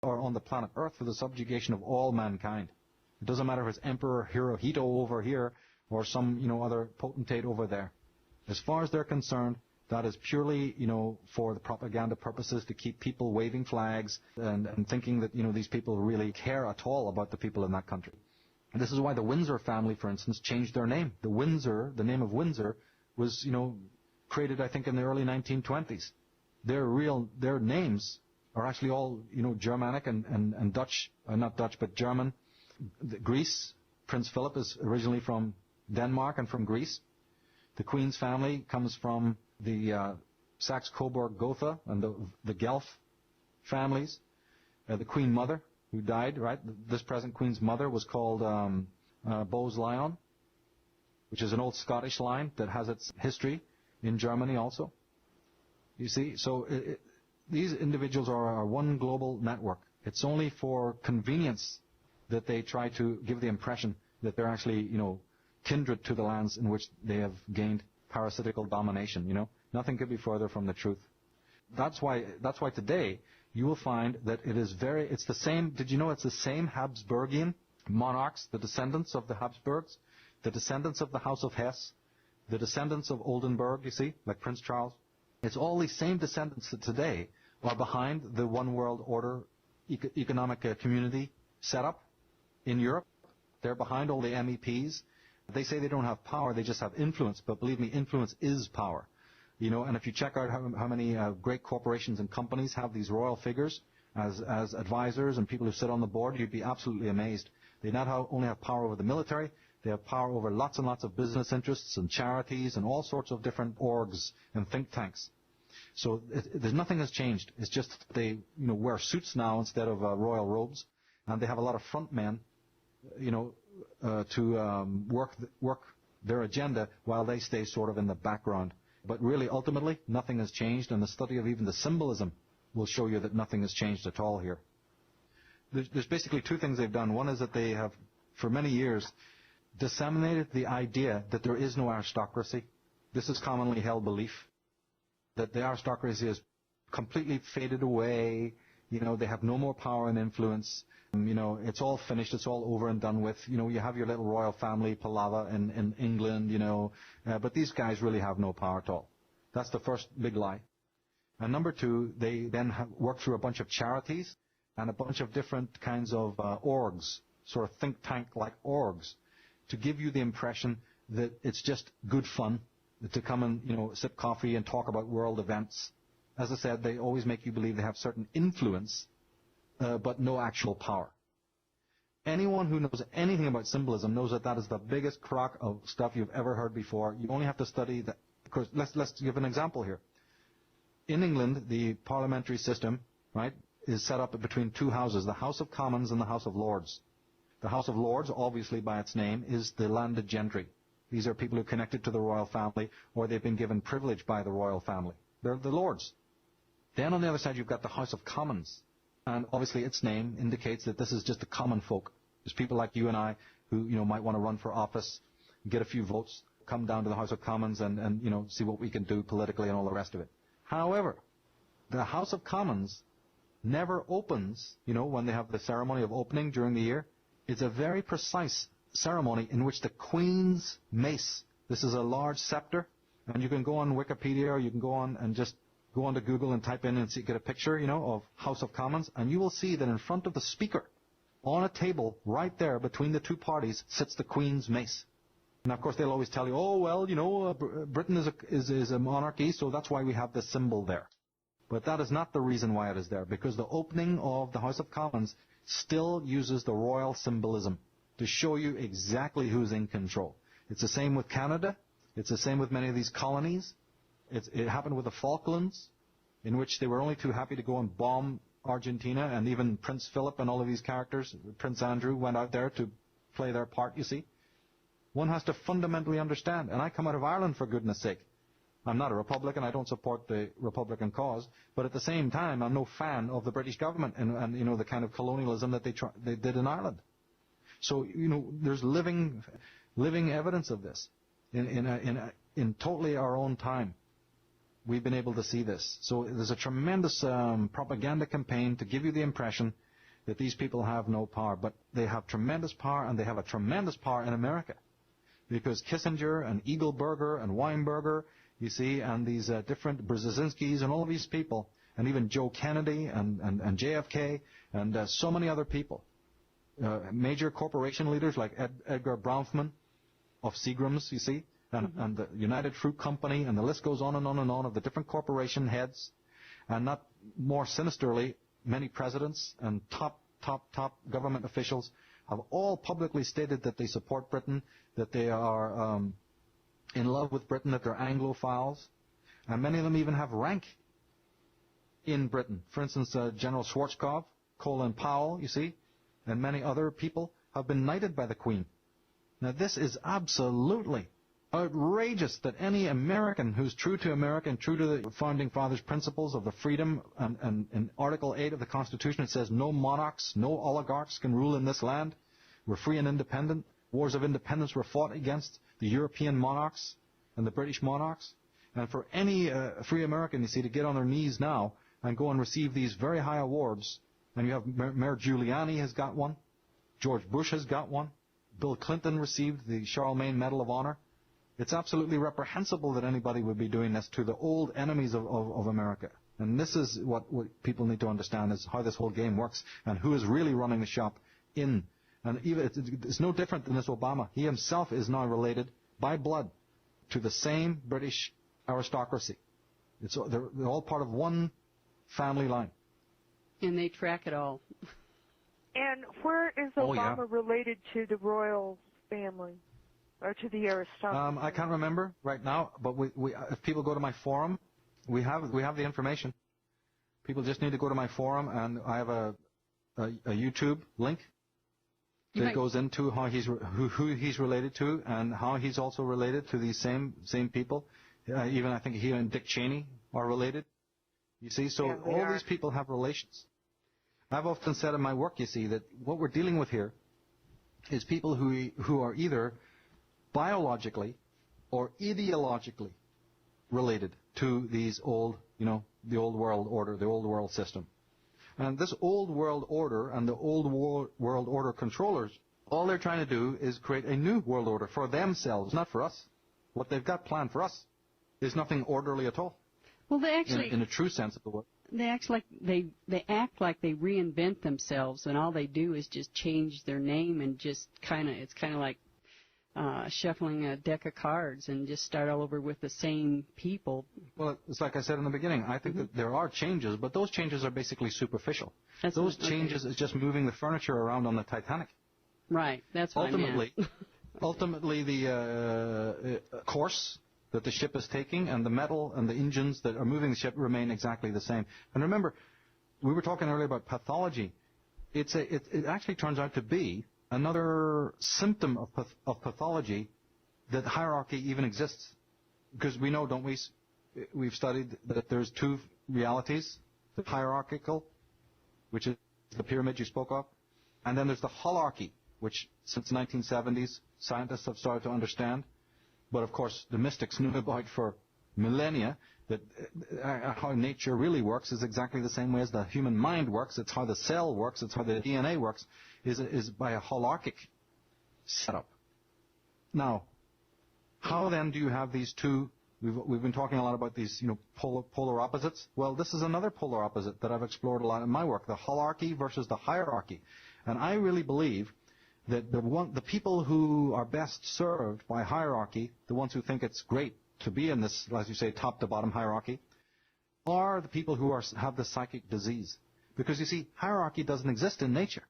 are on the planet Earth for the subjugation of all mankind. It doesn't matter if it's Emperor Hirohito over here or some, other potentate over there. As far as they're concerned, that is purely, for the propaganda purposes to keep people waving flags and thinking that, these people really care at all about the people in that country. And this is why the Windsor family, for instance, changed their name. The name of Windsor was, created, I think, in the early 1920s. Their names are actually all, Germanic and Dutch, not Dutch, but German. Greece, Prince Philip is originally from Denmark and from Greece. The Queen's family comes from the Saxe-Coburg-Gotha and the Guelph families. The Queen Mother, who died, right? This present Queen's mother was called Bowes Lyon, which is an old Scottish line that has its history in Germany also. You see, so these individuals are one global network. It's only for convenience that they try to give the impression that they're actually, kindred to the lands in which they have gained parasitical domination, Nothing could be further from the truth. That's why today you will find that it's the same, did you know it's the same Habsburgian monarchs, the descendants of the Habsburgs, the descendants of the House of Hesse, the descendants of Oldenburg, you see, like Prince Charles. It's all these same descendants that today are behind the one world order economic community setup in Europe. They're behind all the MEPs. They say they don't have power, they just have influence. But believe me, influence is power. And if you check out how many great corporations and companies have these royal figures as advisors and people who sit on the board, you'd be absolutely amazed. They not only have power over the military, they have power over lots and lots of business interests and charities and all sorts of different orgs and think tanks. So there's nothing has changed. It's just they wear suits now instead of royal robes, and they have a lot of front men, to work their agenda while they stay sort of in the background. But really, ultimately, nothing has changed, and the study of even the symbolism will show you that nothing has changed at all here. There's basically two things they've done. One is that they have, for many years, disseminated the idea that there is no aristocracy. This is commonly held belief, that the aristocracy has completely faded away. They have no more power and influence. It's all finished. It's all over and done with. You have your little royal family palaver in England, but these guys really have no power at all. That's the first big lie. And number two, they then work through a bunch of charities and a bunch of different kinds of orgs, sort of think tank-like orgs, to give you the impression that it's just good fun to come and, sip coffee and talk about world events. As I said, they always make you believe they have certain influence, but no actual power. Anyone who knows anything about symbolism knows that that is the biggest crock of stuff you've ever heard before. You only have to study that. Of course, let's give an example here. In England, the parliamentary system, right, is set up between two houses, the House of Commons and the House of Lords. The House of Lords, obviously by its name, is the landed gentry. These are people who are connected to the royal family, or they've been given privilege by the royal family. They're the lords. Then on the other side, you've got the House of Commons. And obviously its name indicates that this is just the common folk. There's people like you and I who, might want to run for office, get a few votes, come down to the House of Commons and see what we can do politically and all the rest of it. However, the House of Commons never opens, when they have the ceremony of opening during the year. It's a very precise ceremony in which the Queen's mace, this is a large scepter, and you can go on Wikipedia or you can go on and just go onto Google and type in and get a picture, of House of Commons, and you will see that in front of the Speaker, on a table right there between the two parties, sits the Queen's mace. And of course they'll always tell you, oh well, Britain is a monarchy, so that's why we have this symbol there. But that is not the reason why it is there, because the opening of the House of Commons still uses the royal symbolism to show you exactly who's in control. It's the same with Canada. It's the same with many of these colonies. It happened with the Falklands, in which they were only too happy to go and bomb Argentina, and even Prince Philip and all of these characters, Prince Andrew, went out there to play their part, you see. One has to fundamentally understand, and I come out of Ireland for goodness sake. I'm not a Republican, I don't support the Republican cause, but at the same time, I'm no fan of the British government and the kind of colonialism that they did in Ireland. So, there's living evidence of this in totally our own time. We've been able to see this. So there's a tremendous propaganda campaign to give you the impression that these people have no power. But they have tremendous power, and they have a tremendous power in America. Because Kissinger and Eagleburger and Weinberger, you see, and these different Brzezinskis and all of these people, and even Joe Kennedy and JFK and so many other people, major corporation leaders like Edgar Bronfman of Seagram's, you see, and the United Fruit Company, and the list goes on and on and on of the different corporation heads, and not more sinisterly, many presidents and top government officials have all publicly stated that they support Britain, that they are in love with Britain, that they're Anglophiles, and many of them even have rank in Britain. For instance, General Schwarzkopf, Colin Powell, you see, and many other people have been knighted by the Queen. Now, this is absolutely outrageous that any American who's true to America and true to the Founding Fathers' principles of the freedom, and in Article 8 of the Constitution it says no monarchs, no oligarchs can rule in this land. We're free and independent. Wars of independence were fought against the European monarchs and the British monarchs. And for any free American, you see, to get on their knees now and go and receive these very high awards, and you have Mayor Giuliani has got one, George Bush has got one, Bill Clinton received the Charlemagne Medal of Honor. It's absolutely reprehensible that anybody would be doing this to the old enemies of America. And this is what people need to understand, is how this whole game works and who is really running the shop in. And even it's no different than this Obama. He himself is now related by blood to the same British aristocracy. They're all part of one family line. And they track it all. And where is Obama related to the royal family? Or to the aristocracy? I can't remember right now, but if people go to my forum, we have the information. People just need to go to my forum, and I have a YouTube link that goes into how who he's related to, and how he's also related to these same people. Even I think he and Dick Cheney are related. You see, so all these people have relations. I've often said in my work, you see, that what we're dealing with here is people who are either biologically or ideologically related to these old, the old world order, the old world system. And this old world order and the old world order controllers, all they're trying to do is create a new world order for themselves, not for us. What they've got planned for us is nothing orderly at all. Well, they actually, in a true sense of the word. They act like they reinvent themselves, and all they do is just change their name, and just it's kind of like shuffling a deck of cards and just start all over with the same people. Well, it's like I said in the beginning. I think that there are changes, but those changes are basically superficial. Those changes is just moving the furniture around on the Titanic. Right. That's what I meant. Ultimately, the course that the ship is taking and the metal and the engines that are moving the ship remain exactly the same. And remember, we were talking earlier about pathology. It actually turns out to be another symptom of pathology that hierarchy even exists. Because we know, don't we, we've studied that there's two realities, the hierarchical, which is the pyramid you spoke of, and then there's the holarchy, which since the 1970s scientists have started to understand. But of course the mystics knew about for millennia, that how nature really works is exactly the same way as the human mind works. It's how the cell works, it's how the DNA works, is by a holarchic setup. Now, how then do you have these two? We've been talking a lot about these, polar opposites. Well, this is another polar opposite that I've explored a lot in my work, the holarchy versus the hierarchy. And I really believe that the people who are best served by hierarchy, the ones who think it's great to be in this, as you say, top to bottom hierarchy, are the people who have the psychic disease. Because you see, hierarchy doesn't exist in nature.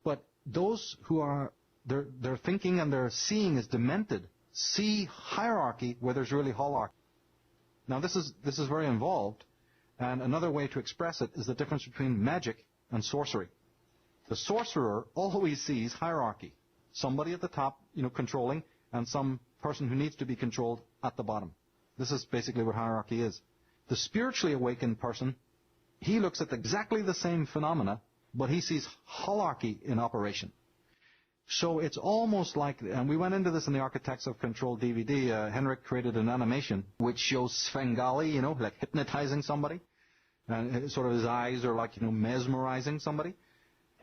But those who are, their thinking and their seeing is demented, see hierarchy where there's really holarchy. Now this is very involved, and another way to express it is the difference between magic and sorcery. The sorcerer always sees hierarchy. Somebody at the top, controlling, and some person who needs to be controlled at the bottom. This is basically what hierarchy is. The spiritually awakened person, he looks at exactly the same phenomena, but he sees holarchy in operation. So it's almost like, and we went into this in the Architects of Control DVD, Henrik created an animation which shows Svengali, like hypnotizing somebody, and sort of his eyes are like, mesmerizing somebody.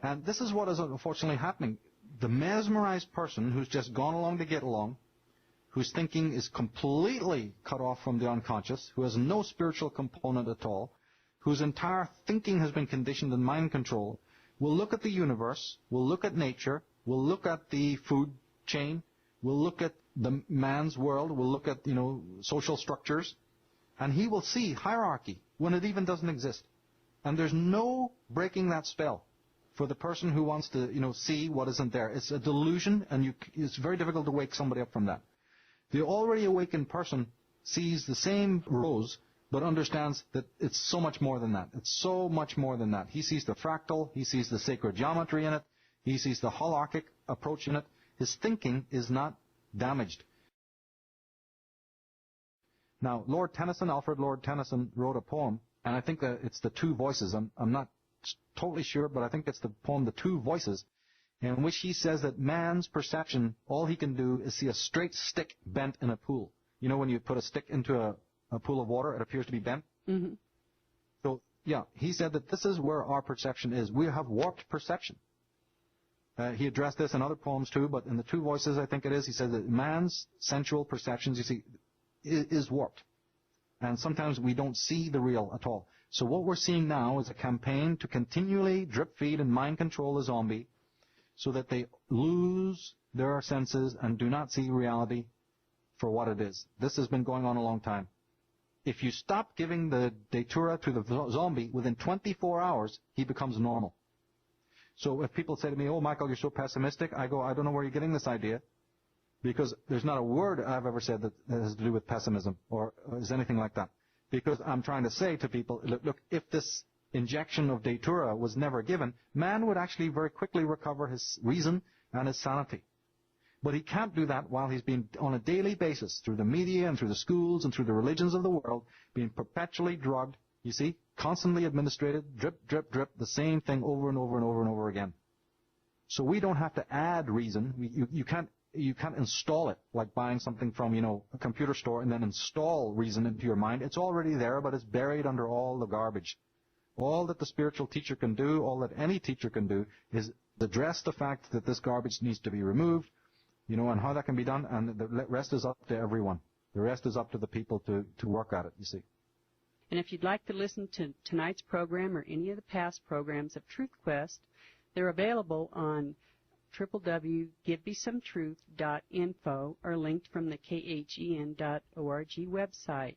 And this is what is unfortunately happening. The mesmerized person who's just gone along to get along, whose thinking is completely cut off from the unconscious, who has no spiritual component at all, whose entire thinking has been conditioned in mind control, will look at the universe, will look at nature, will look at the food chain, will look at the man's world, will look at, social structures, and he will see hierarchy when it even doesn't exist. And there's no breaking that spell for the person who wants to, see what isn't there. It's a delusion, and it's very difficult to wake somebody up from that. The already awakened person sees the same rose, but understands that it's so much more than that. It's so much more than that. He sees the fractal, he sees the sacred geometry in it, he sees the holarchic approach in it. His thinking is not damaged. Now, Alfred Lord Tennyson wrote a poem, and I think that it's The Two Voices. I'm not totally sure, but I think it's the poem The Two Voices, in which he says that man's perception, all he can do is see a straight stick bent in a pool. You know when you put a stick into a pool of water, it appears to be bent? Mm-hmm. So, yeah, he said that this is where our perception is. We have warped perception. He addressed this in other poems too, but in The Two Voices, I think it is, he said that man's sensual perceptions, you see, is warped. And sometimes we don't see the real at all. So what we're seeing now is a campaign to continually drip feed and mind control the zombie so that they lose their senses and do not see reality for what it is. This has been going on a long time. If you stop giving the datura to the zombie, within 24 hours, he becomes normal. So if people say to me, oh, Michael, you're so pessimistic, I go, I don't know where you're getting this idea, because there's not a word I've ever said that has to do with pessimism or is anything like that. Because I'm trying to say to people, look, if this injection of datura was never given, man would actually very quickly recover his reason and his sanity. But he can't do that while he's being, on a daily basis, through the media and through the schools and through the religions of the world, being perpetually drugged, you see, constantly administrated, drip, drip, drip, the same thing over and over and over and over again. So we don't have to add reason. You can't install it like buying something from, a computer store and then install reason into your mind. It's already there, but it's buried under all the garbage. All that the spiritual teacher can do, all that any teacher can do, is address the fact that this garbage needs to be removed, and how that can be done, and the rest is up to everyone. The rest is up to the people to work at it, you see. And if you'd like to listen to tonight's program or any of the past programs of Truth Quest, they're available on www.givemesometruth.info or linked from the khen.org website.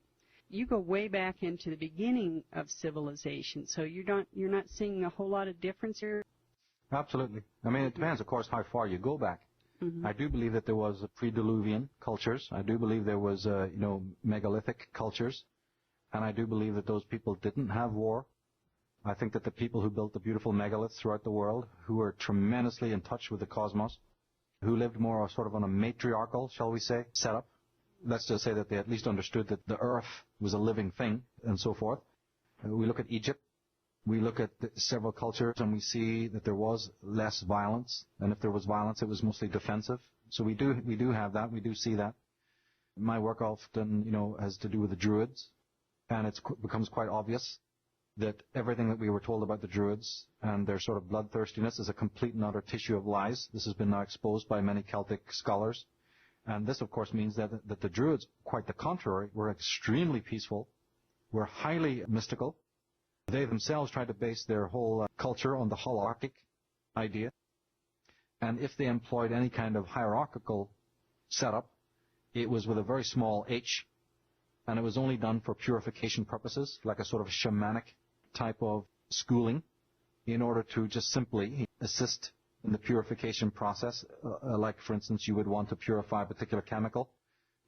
You go way back into the beginning of civilization, so you're not seeing a whole lot of difference here? Absolutely. I mean, it depends, of course, how far you go back. Mm-hmm. I do believe that there was pre-Diluvian cultures. I do believe there was, megalithic cultures. And I do believe that those people didn't have war. I think that the people who built the beautiful megaliths throughout the world, who were tremendously in touch with the cosmos, who lived more sort of on a matriarchal, shall we say, setup. Let's just say that they at least understood that the earth was a living thing and so forth. We look at Egypt. We look at several cultures and we see that there was less violence. And if there was violence, it was mostly defensive. So we do have that. We do see that. My work often, has to do with the Druids. And it becomes quite obvious that everything that we were told about the Druids and their sort of bloodthirstiness is a complete and utter tissue of lies. This has been now exposed by many Celtic scholars. And this, of course, means that the Druids, quite the contrary, were extremely peaceful, were highly mystical. They themselves tried to base their whole culture on the holarchic idea. And if they employed any kind of hierarchical setup, it was with a very small h, and it was only done for purification purposes, like a sort of shamanic type of schooling, in order to just simply assist in the purification process, like, for instance, you would want to purify a particular chemical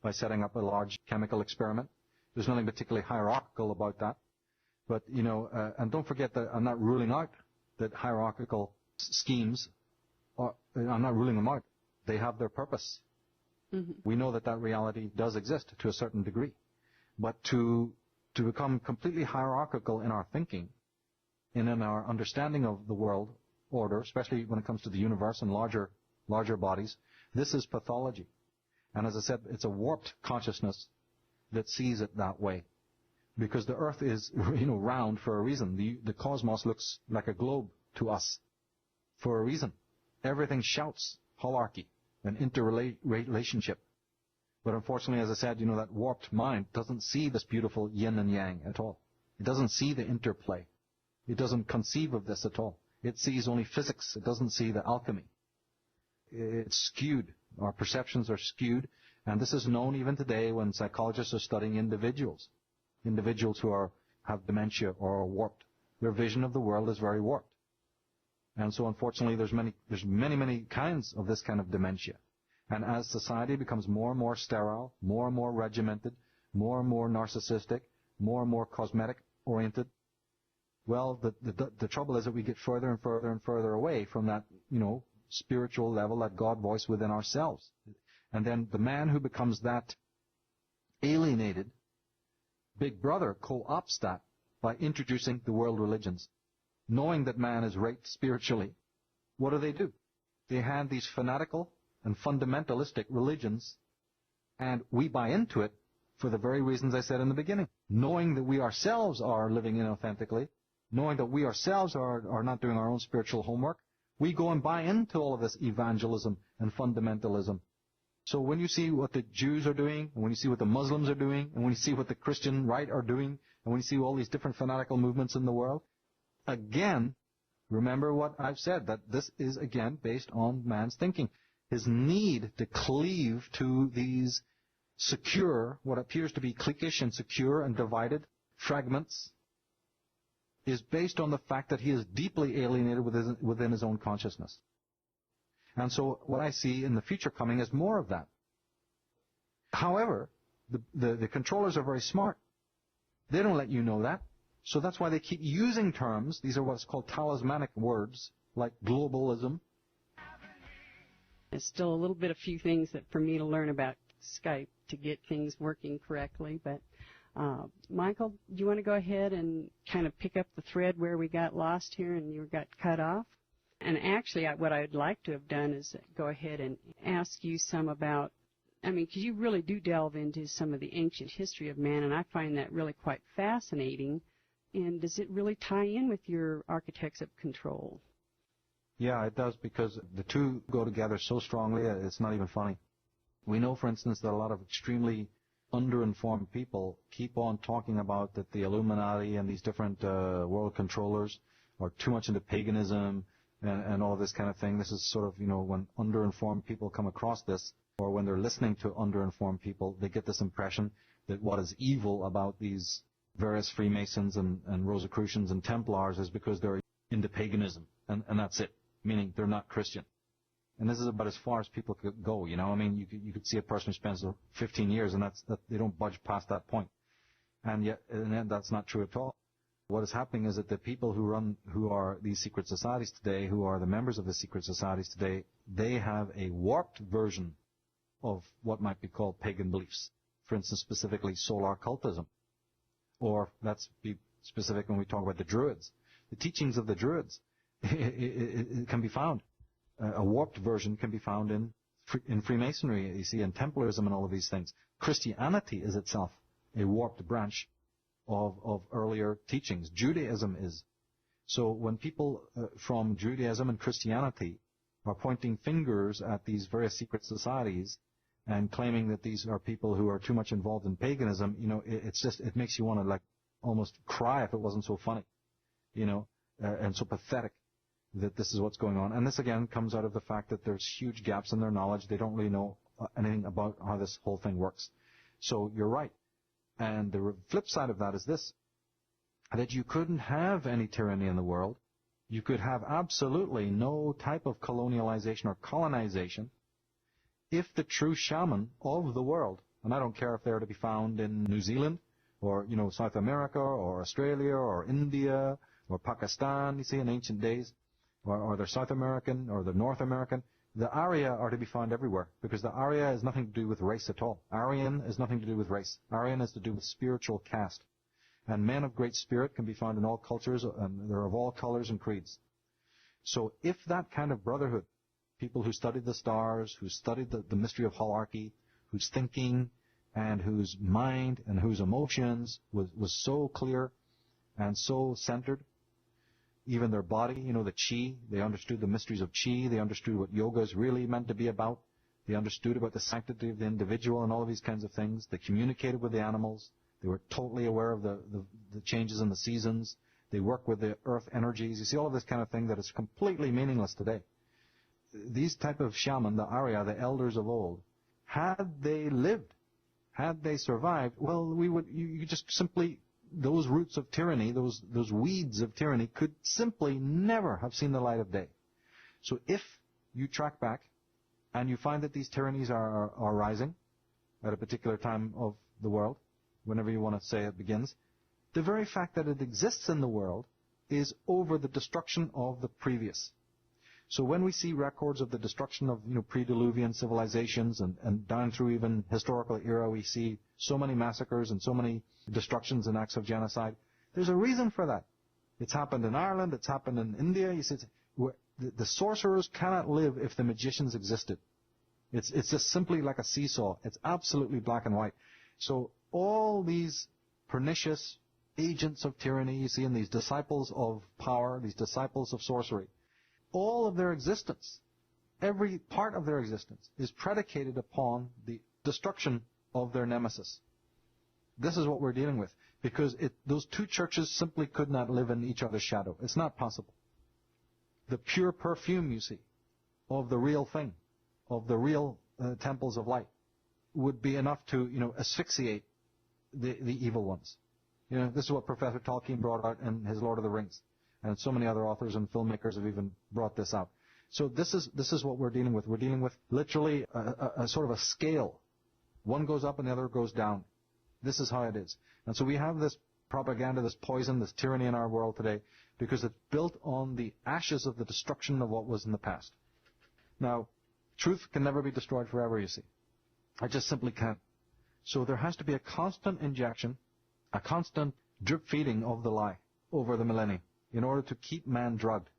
by setting up a large chemical experiment. There's nothing particularly hierarchical about that. But, and don't forget that I'm not ruling out that hierarchical schemes, I'm not ruling them out. They have their purpose. Mm-hmm. We know that reality does exist to a certain degree. But to become completely hierarchical in our thinking and in our understanding of the world order, especially when it comes to the universe and larger bodies, this is pathology. And as I said, it's a warped consciousness that sees it that way. Because the earth is, round for a reason. The cosmos looks like a globe to us. for a reason. Everything shouts holarchy and interrelationship. But unfortunately, as I said, that warped mind doesn't see this beautiful yin and yang at all. It doesn't see the interplay. It doesn't conceive of this at all. It sees only physics. It doesn't see the alchemy. It's skewed. Our perceptions are skewed. And this is known even today when psychologists are studying individuals who have dementia or are warped. Their vision of the world is very warped. And so unfortunately there's many kinds of this kind of dementia. And as society becomes more and more sterile, more and more regimented, more and more narcissistic, more and more cosmetic oriented, well, the trouble is that we get further and further and further away from that, spiritual level, that God voice within ourselves. And then the man who becomes that alienated, Big Brother co-opts that by introducing the world religions. Knowing that man is raped spiritually, what do? They hand these fanatical and fundamentalistic religions, and we buy into it for the very reasons I said in the beginning. Knowing that we ourselves are living inauthentically, knowing that we ourselves are not doing our own spiritual homework, we go and buy into all of this evangelism and fundamentalism. So when you see what the Jews are doing, and when you see what the Muslims are doing, and when you see what the Christian right are doing, and when you see all these different fanatical movements in the world, again, remember what I've said, that this is again based on man's thinking. His need to cleave to these secure, what appears to be cliquish and secure and divided fragments, is based on the fact that he is deeply alienated within his own consciousness. And so what I see in the future coming is more of that. However, the controllers are very smart. They don't let you know that. So that's why they keep using terms. These are what's called talismanic words, like globalism. There's still a few things that for me to learn about Skype to get things working correctly. But Michael, do you want to go ahead and kind of pick up the thread where we got lost here and you got cut off? And actually, what I'd like to have done is go ahead and ask you some about, because you really do delve into some of the ancient history of man, and I find that really quite fascinating. And does it really tie in with your architects of control? Yeah, it does, because the two go together so strongly, it's not even funny. We know, for instance, that a lot of extremely underinformed people keep on talking about that the Illuminati and these different world controllers are too much into paganism and all this kind of thing. This is sort of, when underinformed people come across this, or when they're listening to underinformed people, they get this impression that what is evil about these various Freemasons and Rosicrucians and Templars is because they're into paganism, and that's it, meaning they're not Christian. And this is about as far as people could go, you could see a person who spends 15 years and they don't budge past that point. And that's not true at all. What is happening is that the people who are these secret societies today, who are the members of the secret societies today, they have a warped version of what might be called pagan beliefs. For instance, specifically solar cultism. Or let's be specific when we talk about the Druids. The teachings of the Druids, it can be found. A warped version can be found in Freemasonry, you see, in Templarism and all of these things. Christianity is itself a warped branch of earlier teachings. Judaism is. So when people from Judaism and Christianity are pointing fingers at these various secret societies and claiming that these are people who are too much involved in paganism, it makes you want to almost cry if it wasn't so funny, and so pathetic that this is what's going on. And this again comes out of the fact that there's huge gaps in their knowledge. They don't really know anything about how this whole thing works. So you're right. And the flip side of that is this, that you couldn't have any tyranny in the world. You could have absolutely no type of colonialization or colonization if the true shaman of the world, and I don't care if they're to be found in New Zealand or, South America or Australia or India or Pakistan, you see, in ancient days, or they're South American or they're North American, the Arya are to be found everywhere, because the Arya has nothing to do with race at all. Aryan has nothing to do with race. Aryan has to do with spiritual caste. And men of great spirit can be found in all cultures, and they're of all colors and creeds. So if that kind of brotherhood, people who studied the stars, who studied the mystery of holarchy, whose thinking and whose mind and whose emotions was so clear and so centered, even their body, the chi. They understood the mysteries of chi. They understood what yoga is really meant to be about. They understood about the sanctity of the individual and all of these kinds of things. They communicated with the animals. They were totally aware of the changes in the seasons. They worked with the earth energies. You see all of this kind of thing that is completely meaningless today. These type of shaman, the Arya, the elders of old, had they lived, had they survived, well, you just simply, those roots of tyranny, those weeds of tyranny could simply never have seen the light of day. So if you track back and you find that these tyrannies are rising at a particular time of the world, whenever you want to say it begins, the very fact that it exists in the world is over the destruction of the previous. So when we see records of the destruction of pre-Diluvian civilizations and down through even historical era, we see so many massacres and so many destructions and acts of genocide. There's a reason for that. It's happened in Ireland. It's happened in India. You see, the sorcerers cannot live if the magicians existed. It's just simply like a seesaw. It's absolutely black and white. So all these pernicious agents of tyranny, you see, and these disciples of power, these disciples of sorcery, all of their existence, every part of their existence, is predicated upon the destruction of their nemesis. This is what we're dealing with, because those two churches simply could not live in each other's shadow. It's not possible. The pure perfume, you see, of the real thing, of the real temples of light, would be enough to, asphyxiate the evil ones. This is what Professor Tolkien brought out in his Lord of the Rings. And so many other authors and filmmakers have even brought this out. So this is what we're dealing with. We're dealing with literally a sort of a scale. One goes up and the other goes down. This is how it is. And so we have this propaganda, this poison, this tyranny in our world today because it's built on the ashes of the destruction of what was in the past. Now, truth can never be destroyed forever, you see. I just simply can't. So there has to be a constant injection, a constant drip feeding of the lie over the millennia, in order to keep man drugged.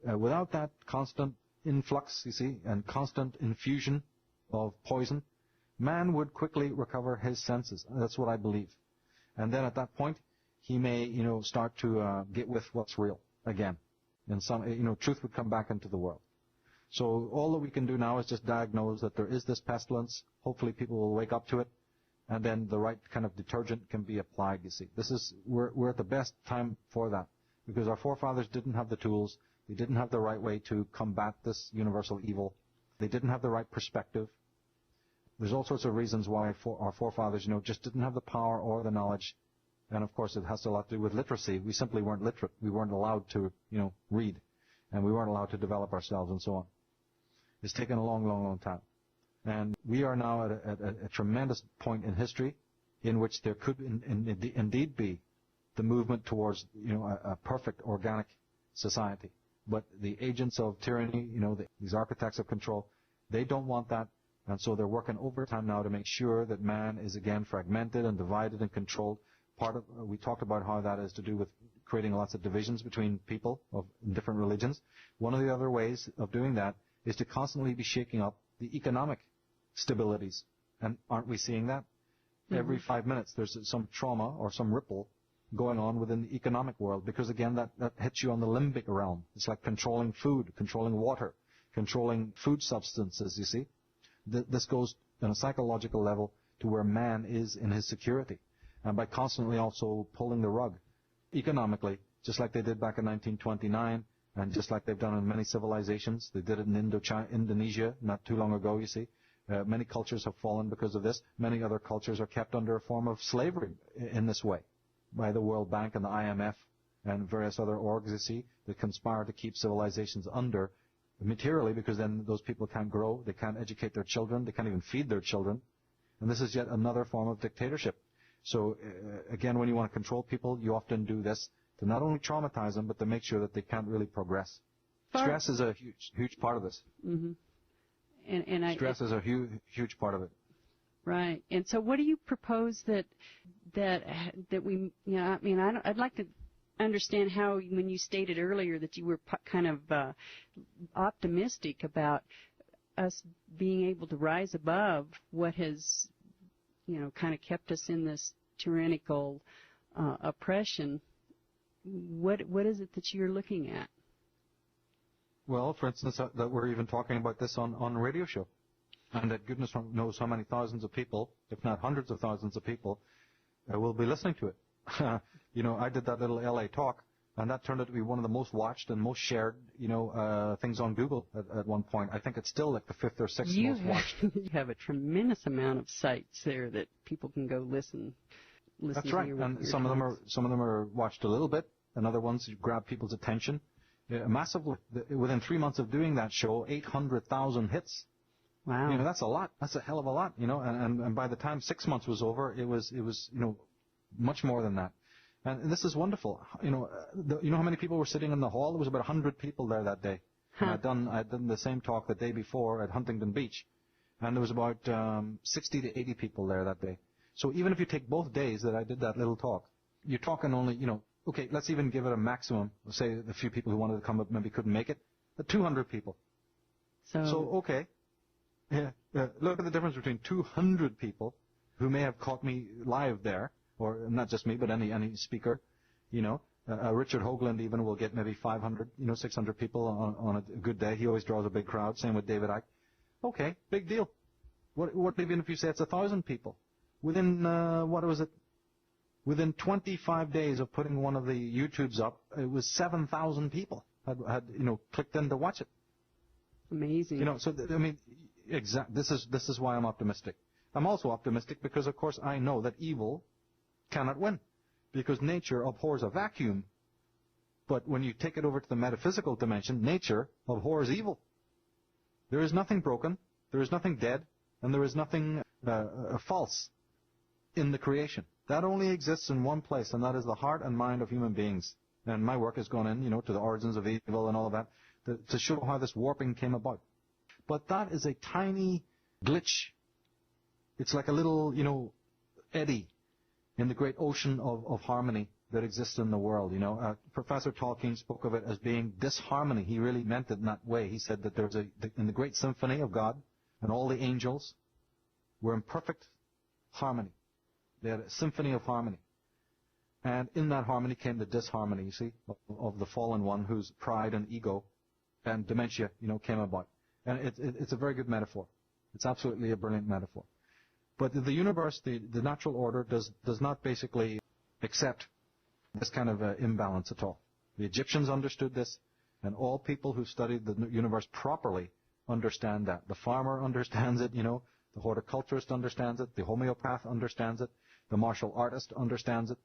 Without that constant influx, you see, and constant infusion of poison, man would quickly recover his senses. That's what I believe. And then at that point, he may, start to get with what's real again. And truth would come back into the world. So all that we can do now is just diagnose that there is this pestilence. Hopefully people will wake up to it. And then the right kind of detergent can be applied, you see. We're at the best time for that. Because our forefathers didn't have the tools. They didn't have the right way to combat this universal evil. They didn't have the right perspective. There's all sorts of reasons why our forefathers, just didn't have the power or the knowledge. And of course, it has a lot to do with literacy. We simply weren't literate. We weren't allowed to, read. And we weren't allowed to develop ourselves and so on. It's taken a long, long, long time. And we are now at a tremendous point in history in which there could indeed be the movement towards, a perfect organic society. But the agents of tyranny, these architects of control, they don't want that. And so they're working overtime now to make sure that man is again fragmented and divided and controlled. We talked about how that is to do with creating lots of divisions between people of different religions. One of the other ways of doing that is to constantly be shaking up the economic stabilities. And aren't we seeing that? Mm-hmm. Every 5 minutes there's some trauma or some ripple going on within the economic world, because again that hits you on the limbic realm. It's like controlling food, controlling water, controlling food substances, you see. This goes on a psychological level to where man is in his security. And by constantly also pulling the rug economically, just like they did back in 1929, and just like they've done in many civilizations. They did it in Indonesia not too long ago, you see. Many cultures have fallen because of this. Many other cultures are kept under a form of slavery in this way by the World Bank and the IMF and various other orgs, you see, that conspire to keep civilizations under materially, because then those people can't grow, they can't educate their children, they can't even feed their children. And this is yet another form of dictatorship. So again, when you want to control people, you often do this to not only traumatize them, but to make sure that they can't really progress. Stress is a huge part of this. Mm-hmm. Stress is a huge part of it. Right. And so, what do you propose that we? I'd like to understand how, when you stated earlier that you were kind of optimistic about us being able to rise above what has, kind of kept us in this tyrannical oppression. what is it that you're looking at? Well, for instance, that we're even talking about this on a radio show. And that goodness knows how many thousands of people, if not hundreds of thousands of people, will be listening to it. I did that little LA talk, and that turned out to be one of the most watched and most shared, things on Google at one point. I think it's still like the 5th or 6th most watched. You have a tremendous amount of sites there that people can go listen. That's right, and some of them are watched a little bit, and other ones grab people's attention massively. Within 3 months of doing that show, 800,000 hits. Wow. That's a lot. That's a hell of a lot, and by the time 6 months was over, it was much more than that. And this is wonderful. You know how many people were sitting in the hall? There was about 100 people there that day. Huh. And I'd done the same talk the day before at Huntington Beach, and there was about 60 to 80 people there that day. So even if you take both days that I did that little talk, you're talking only, okay, let's even give it a maximum. Say the few people who wanted to come up maybe couldn't make it, 200 people. So okay. Yeah, look at the difference between 200 people who may have caught me live there, or not just me, but any speaker, Richard Hoagland even will get maybe 500, 600 people on a good day. He always draws a big crowd. Same with David Icke. Okay, big deal. What even if you say it's 1,000 people? Within, within 25 days of putting one of the YouTubes up, it was 7,000 people had clicked in to watch it. Amazing. This is why I'm optimistic. I'm also optimistic because, of course, I know that evil cannot win, because nature abhors a vacuum. But when you take it over to the metaphysical dimension, nature abhors evil. There is nothing broken, there is nothing dead, and there is nothing false in the creation. That only exists in one place, and that is the heart and mind of human beings. And my work has gone in, to the origins of evil and all of that, to show how this warping came about. But that is a tiny glitch. It's like a little, eddy in the great ocean of harmony that exists in the world. Professor Tolkien spoke of it as being disharmony. He really meant it in that way. He said that there's in the great symphony of God, and all the angels were in perfect harmony. They had a symphony of harmony. And in that harmony came the disharmony, you see, of the fallen one whose pride and ego and dementia, came about. And it's a very good metaphor. It's absolutely a brilliant metaphor. But the universe, the natural order, does not basically accept this kind of imbalance at all. The Egyptians understood this, and all people who studied the universe properly understand that. The farmer understands it, the horticulturist understands it, the homeopath understands it, the martial artist understands it.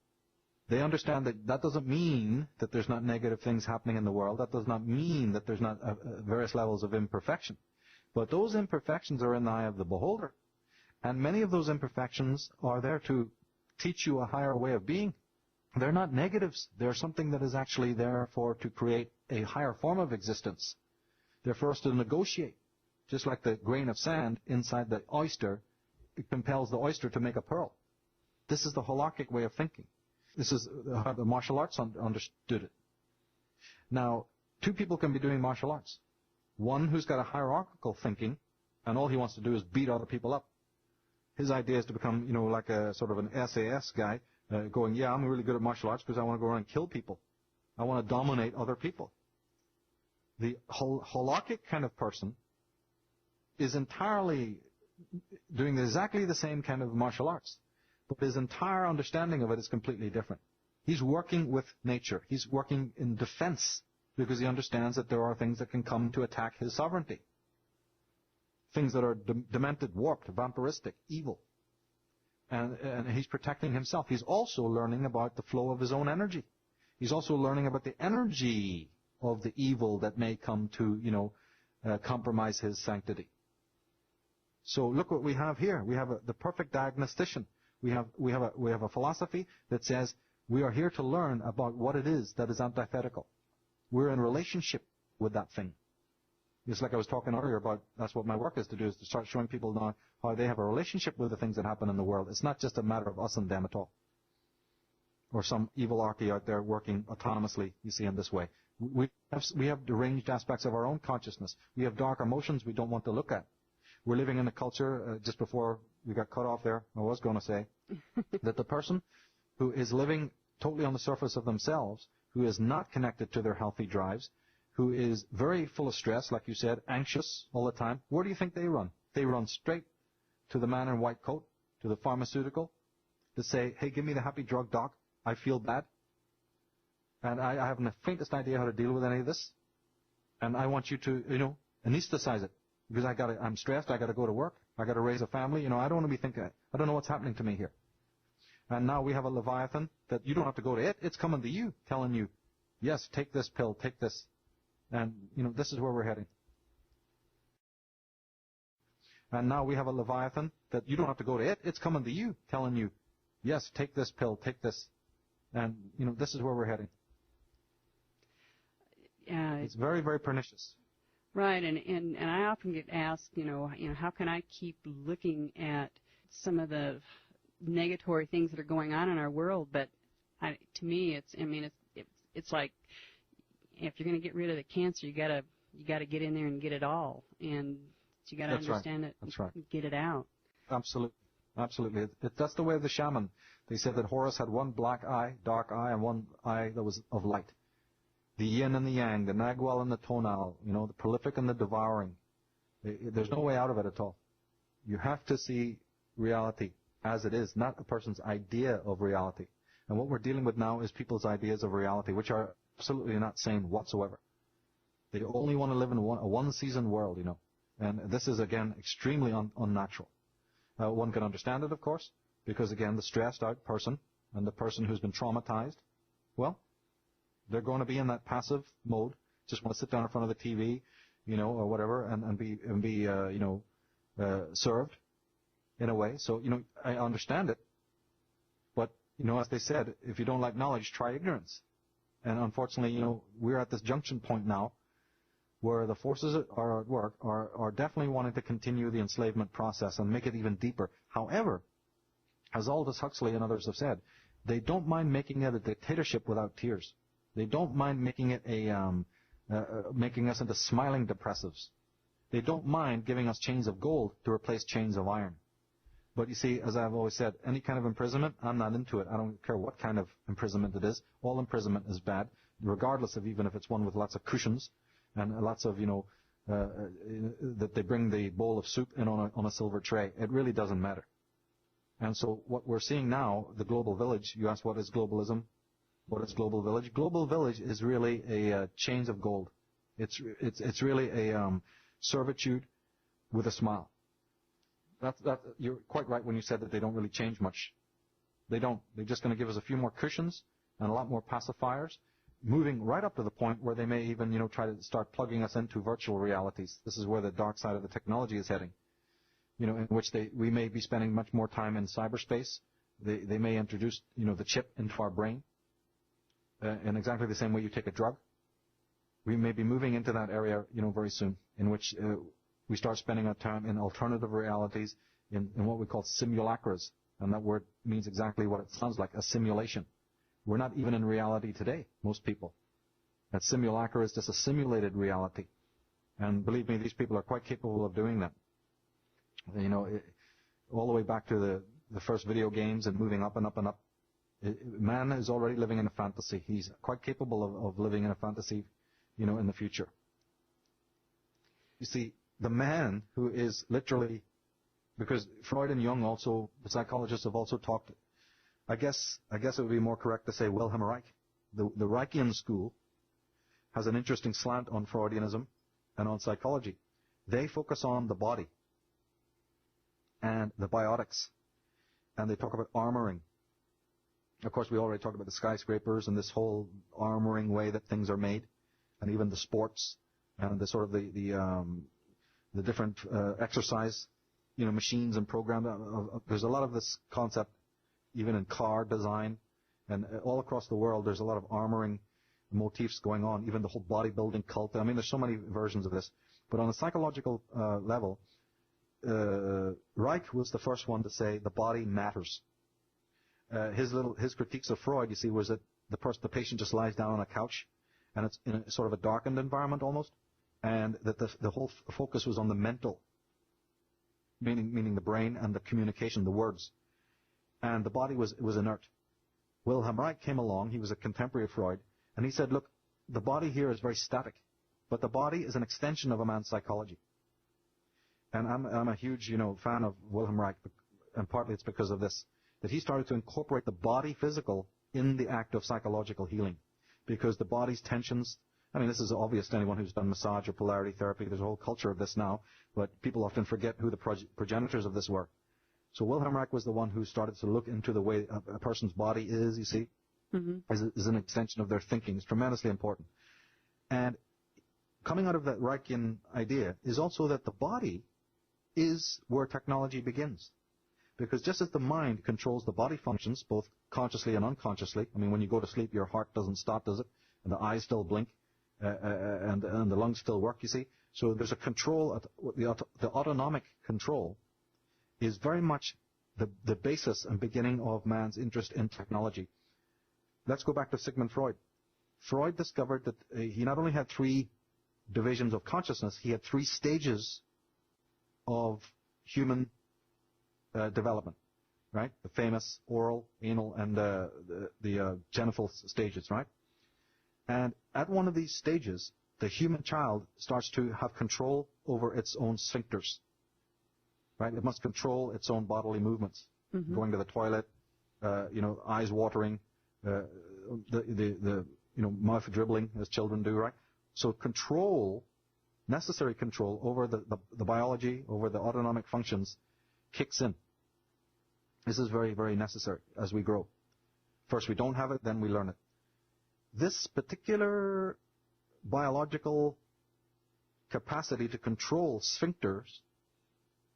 They understand that doesn't mean that there's not negative things happening in the world. That does not mean that there's not various levels of imperfection. But those imperfections are in the eye of the beholder. And many of those imperfections are there to teach you a higher way of being. They're not negatives. They're something that is actually there to create a higher form of existence. They're for us to negotiate. Just like the grain of sand inside the oyster, it compels the oyster to make a pearl. This is the holarchic way of thinking. This is how the martial arts understood it. Now, two people can be doing martial arts. One who's got a hierarchical thinking, and all he wants to do is beat other people up. His idea is to become, like a sort of an SAS guy, going, yeah, I'm really good at martial arts because I want to go around and kill people. I want to dominate other people. The holarchic kind of person is entirely doing exactly the same kind of martial arts, but his entire understanding of it is completely different. He's working with nature. He's working in defense because he understands that there are things that can come to attack his sovereignty. Things that are demented, warped, vampiristic, evil. And he's protecting himself. He's also learning about the flow of his own energy. He's also learning about the energy of the evil that may come to, compromise his sanctity. So look what we have here. We have the perfect diagnostician. We have a philosophy that says we are here to learn about what it is that is antithetical. We're in relationship with that thing. Just like I was talking earlier about, that's what my work is to do, is to start showing people now how they have a relationship with the things that happen in the world. It's not just a matter of us and them at all. Or some evil archy out there working autonomously, you see, in this way. We have deranged aspects of our own consciousness. We have dark emotions we don't want to look at. We're living in a culture, just before we got cut off there, I was going to say, that the person who is living totally on the surface of themselves, who is not connected to their healthy drives, who is very full of stress, like you said, anxious all the time, where do you think they run? They run straight to the man in white coat, to the pharmaceutical, to say, hey, give me the happy drug, doc. I feel bad. And I haven't the faintest idea how to deal with any of this. And I want you to, anesthetize it. Because I'm stressed, I got to go to work, I got to raise a family, I don't want to be thinking, I don't know what's happening to me here. And now we have a Leviathan that you don't have to go to it, it's coming to you, telling you, yes, take this pill, take this. And, this is where we're heading. And now we have a Leviathan that you don't have to go to it, it's coming to you, telling you, yes, take this pill, take this. And, this is where we're heading. It's very, very pernicious. Right, and I often get asked, how can I keep looking at some of the negatory things that are going on in our world? But to me, it's like if you're going to get rid of the cancer, you got to get in there and get it all, and you got to understand it, That's right. Get it out. Absolutely, absolutely. That's the way of the shaman. They said that Horus had one black eye, dark eye, and one eye that was of light. The yin and the yang, the nagual and the tonal, the prolific and the devouring. There's no way out of it at all. You have to see reality as it is, not a person's idea of reality. And what we're dealing with now is people's ideas of reality, which are absolutely not sane whatsoever. They only want to live in a one-season world, And this is, again, extremely unnatural. One can understand it, of course, because, again, the stressed-out person and the person who's been traumatized, well, they're going to be in that passive mode, just want to sit down in front of the TV, or whatever, and be served in a way. So, I understand it. But, as they said, if you don't like knowledge, try ignorance. And unfortunately, we're at this junction point now where the forces are at work are definitely wanting to continue the enslavement process and make it even deeper. However, as Aldous Huxley and others have said, they don't mind making it a dictatorship without tears. They don't mind making it making us into smiling depressives. They don't mind giving us chains of gold to replace chains of iron. But you see, as I've always said, any kind of imprisonment, I'm not into it. I don't care what kind of imprisonment it is. All imprisonment is bad, regardless of even if it's one with lots of cushions and lots of, that they bring the bowl of soup in on a silver tray. It really doesn't matter. And so what we're seeing now, the global village, you asked what is globalism? What is global village? Global village is really a chains of gold. It's really a servitude with a smile. You're quite right when you said that they don't really change much. They don't. They're just going to give us a few more cushions and a lot more pacifiers, moving right up to the point where they may even try to start plugging us into virtual realities. This is where the dark side of the technology is heading. In which we may be spending much more time in cyberspace. They may introduce the chip into our brain. In exactly the same way you take a drug. We may be moving into that area, very soon, in which we start spending our time in alternative realities, in what we call simulacras. And that word means exactly what it sounds like, a simulation. We're not even in reality today, most people. That simulacra is just a simulated reality. And believe me, these people are quite capable of doing that. All the way back to the first video games and moving up and up and up. Man is already living in a fantasy. He's quite capable of living in a fantasy, in the future. You see, the man who is literally, because Freud and Jung also, the psychologists have also talked, I guess it would be more correct to say Wilhelm Reich. The Reichian school has an interesting slant on Freudianism and on psychology. They focus on the body and the biotics, and they talk about armoring. Of course, we already talked about the skyscrapers and this whole armoring way that things are made, and even the sports and the sort of the different exercise, machines and programs. There's a lot of this concept, even in car design, and all across the world. There's a lot of armoring motifs going on. Even the whole bodybuilding cult. I mean, there's so many versions of this. But on a psychological level, Reich was the first one to say the body matters. His critiques of Freud, you see, was that the patient just lies down on a couch, and it's in a sort of a darkened environment almost, and that the whole focus was on the mental, meaning the brain and the communication, the words, and the body was inert. Wilhelm Reich came along. He was a contemporary of Freud, And he said, look, the body here is very static, but the body is an extension of a man's psychology. And I'm a huge, fan of Wilhelm Reich, and partly it's because of this, that he started to incorporate the body physical in the act of psychological healing. Because the body's tensions, this is obvious to anyone who's done massage or polarity therapy. There's a whole culture of this now, but people often forget who the progenitors of this were. So Wilhelm Reich was the one who started to look into the way a person's body is, you see, is an extension of their thinking. It's tremendously important. And coming out of that Reichian idea is also that the body is where technology begins. Because just as the mind controls the body functions, both consciously and unconsciously, when you go to sleep, your heart doesn't stop, does it? And the eyes still blink, and the lungs still work, you see? So there's a control, the autonomic control is very much the basis and beginning of man's interest in technology. Let's go back to Sigmund Freud. Freud discovered that he not only had 3 divisions of consciousness, he had 3 stages of human development, right? The famous oral, anal, and the genital stages, right? And at one of these stages, the human child starts to have control over its own sphincters, right? It must control its own bodily movements, going to the toilet, eyes watering, mouth dribbling as children do, right? So control, necessary control over the biology, over the autonomic functions, kicks in. This is very, very necessary as we grow. First we don't have it, then we learn it. This particular biological capacity to control sphincters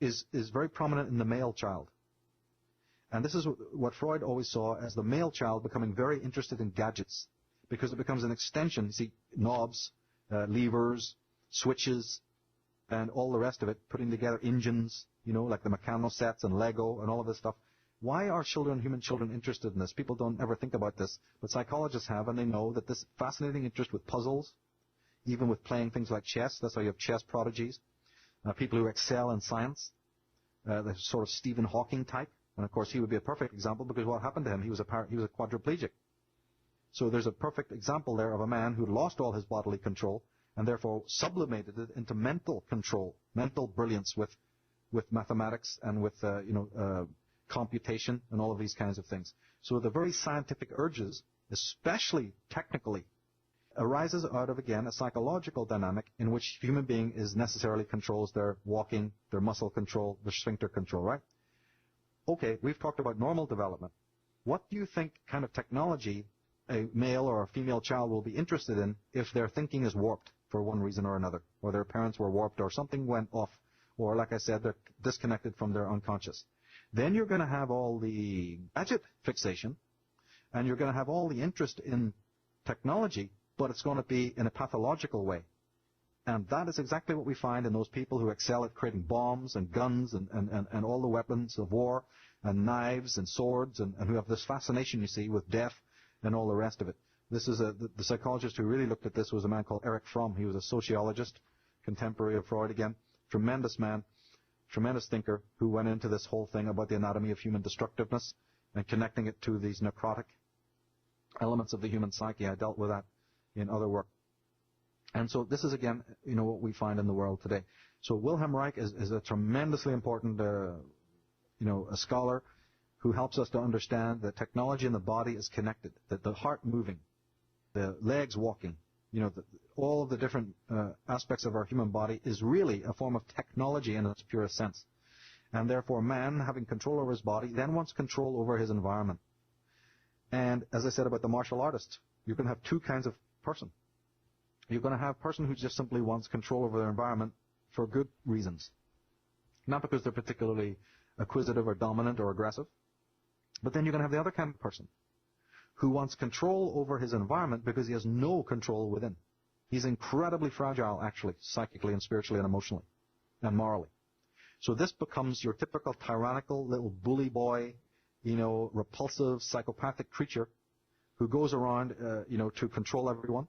is very prominent in the male child. And this is what Freud always saw as the male child becoming very interested in gadgets, because it becomes an extension. You see, knobs, levers, switches, and all the rest of it, putting together engines, like the Meccano sets and Lego and all of this stuff. Why are human children interested in this? People don't ever think about this, but psychologists have, and they know that this fascinating interest with puzzles, even with playing things like chess, that's why you have chess prodigies, people who excel in science, the sort of Stephen Hawking type, and of course he would be a perfect example because what happened to him, he was a quadriplegic. So there's a perfect example there of a man who lost all his bodily control and therefore sublimated it into mental control, mental brilliance with mathematics and with computation and all of these kinds of things. So the very scientific urges, especially technically, arises out of, again, a psychological dynamic in which human being necessarily controls their walking, their muscle control, their sphincter control, right? Okay, we've talked about normal development. What do you think kind of technology a male or a female child will be interested in if their thinking is warped for one reason or another, or their parents were warped, or something went off, or like I said, they're disconnected from their unconscious? Then you're going to have all the gadget fixation, and you're going to have all the interest in technology, but it's going to be in a pathological way. And that is exactly what we find in those people who excel at creating bombs and guns and all the weapons of war and knives and swords and who have this fascination, you see, with death and all the rest of it. This is the psychologist who really looked at this was a man called Erich Fromm. He was a sociologist, contemporary of Freud again, tremendous man, tremendous thinker who went into this whole thing about the anatomy of human destructiveness and connecting it to these necrotic elements of the human psyche. I dealt with that in other work. And so this is, again, what we find in the world today. So Wilhelm Reich is a tremendously important, a scholar who helps us to understand that technology in the body is connected, that the heart moving, the legs walking, all of the different aspects of our human body is really a form of technology in its purest sense. And therefore man, having control over his body, then wants control over his environment. And as I said about the martial artist, you're going to have 2 kinds of person. You're going to have a person who just simply wants control over their environment for good reasons. Not because they're particularly acquisitive or dominant or aggressive. But then you're going to have the other kind of person who wants control over his environment because he has no control within. He's incredibly fragile, actually, psychically and spiritually and emotionally and morally. So this becomes your typical tyrannical little bully boy, repulsive, psychopathic creature who goes around, to control everyone,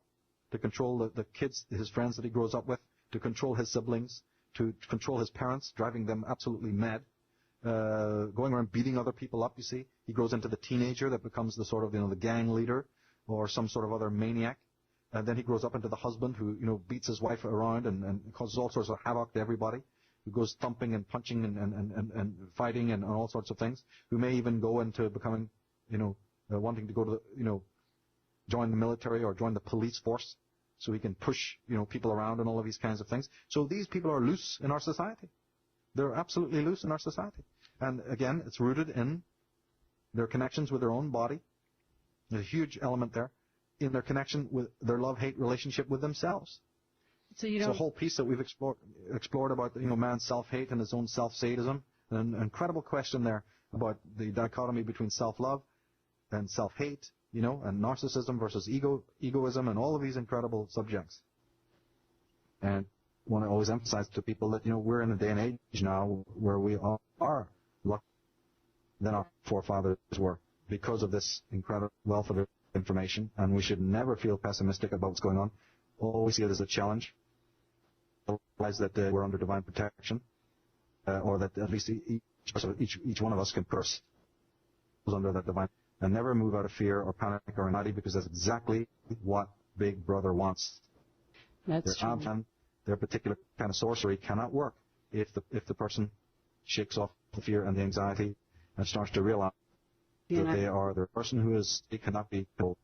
to control the kids, his friends that he grows up with, to control his siblings, to control his parents, driving them absolutely mad, going around beating other people up, you see. He grows into the teenager that becomes the sort of, the gang leader, or some sort of other maniac. And then he grows up into the husband who, beats his wife around and causes all sorts of havoc to everybody, who goes thumping and punching and fighting and all sorts of things, who may even go into becoming, wanting to go to the, join the military or join the police force so he can push, people around and all of these kinds of things. So these people are loose in our society. They're absolutely loose in our society. And again, it's rooted in their connections with their own body. There's a huge element there in their connection with their love-hate relationship with themselves. So it's a whole piece that we've explored about, man's self-hate and his own self-sadism. An incredible question there about the dichotomy between self-love and self-hate, and narcissism versus egoism and all of these incredible subjects. And I want to always emphasize to people that, we're in a day and age now where we are luckier than our forefathers were because of this incredible wealth of information, and we should never feel pessimistic about what's going on. Always see it as a challenge. Realize that we're under divine protection, or that at least each one of us can curse under that divine, and never move out of fear or panic or anxiety, because that's exactly what Big Brother wants. That's true. Their particular kind of sorcery cannot work if the person shakes off the fear and the anxiety and starts to realize that they are the person who is, they cannot be killed.